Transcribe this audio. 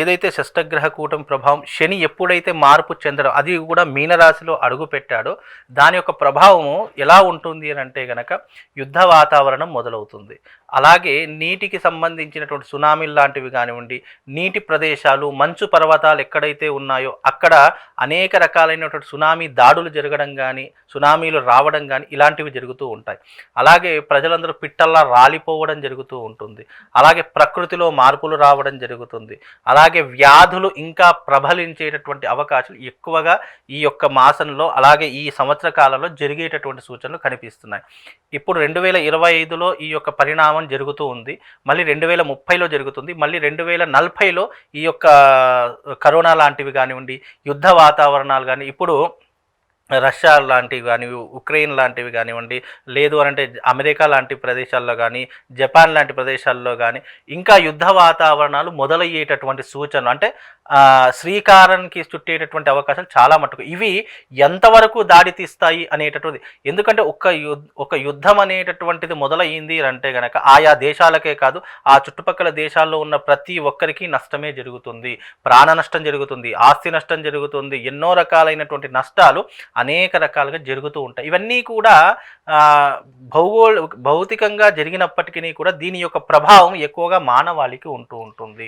ఏదైతే షష్టగ్రహ కూటమి ప్రభావం శని ఎప్పుడైతే మార్పు చెందడం అది కూడా మీనరాశిలో అడుగు పెట్టాడో దాని యొక్క ప్రభావము ఎలా ఉంటుంది అని అంటే గనక యుద్ధ వాతావరణం మొదలవుతుంది. అలాగే నీటికి సంబంధించినటువంటి సునామీలు లాంటివి కానివ్వండి, నీటి ప్రదేశాలు, మంచు పర్వతాలు ఎక్కడైతే ఉన్నాయో అక్కడ అనేక రకాలైనటువంటి సునామీ దాడులు జరగడం కానీ, సునామీలు రావడం కానీ ఇలాంటివి జరుగుతూ ఉంటాయి. అలాగే ప్రజలందరూ పిట్టల్లా రాలిపోవడం జరుగుతూ ఉంటుంది. అలాగే ప్రకృతిలో మార్పులు రావడం జరుగుతుంది. అలాగే వ్యాధులు ఇంకా ప్రబలించేటటువంటి అవకాశాలు ఎక్కువగా ఈ యొక్క మాసంలో అలాగే ఈ సంవత్సర కాలంలో జరిగేటటువంటి సూచనలు కనిపిస్తున్నాయి. ఇప్పుడు 2025లో ఈ యొక్క పరిణామం జరుగుతూ ఉంది. మళ్ళీ 2030లో జరుగుతుంది. మళ్ళీ 2040లో ఈ యొక్క కరోనా లాంటివి కానివ్వండి, యుద్ధ వాతావరణాలు కానీ ఇప్పుడు రష్యా లాంటివి కానీ, ఉక్రెయిన్ లాంటివి కానివ్వండి, లేదు అనంటే అమెరికా లాంటి ప్రదేశాల్లో కానీ, జపాన్ లాంటి ప్రదేశాల్లో కానీ ఇంకా యుద్ధ వాతావరణాలు మొదలయ్యేటటువంటి సూచనలు అంటే శ్రీకారానికి చుట్టేటటువంటి అవకాశాలు చాలా మటుకు ఇవి ఎంతవరకు దాడి తీస్తాయి అనేటటువంటిది. ఎందుకంటే ఒక యుద్ధం అనేటటువంటిది మొదలయ్యింది అంటే గనక ఆయా దేశాలకే కాదు, ఆ చుట్టుపక్కల దేశాల్లో ఉన్న ప్రతి ఒక్కరికి నష్టమే జరుగుతుంది. ప్రాణ నష్టం జరుగుతుంది, ఆస్తి నష్టం జరుగుతుంది, ఎన్నో రకాలైనటువంటి నష్టాలు అనేక రకాలుగా జరుగుతూ ఉంటాయి. ఇవన్నీ కూడా భౌతికంగా జరిగినప్పటికీ కూడా దీని యొక్క ప్రభావం ఎక్కువగా మానవాళికి ఉంటూ ఉంటుంది.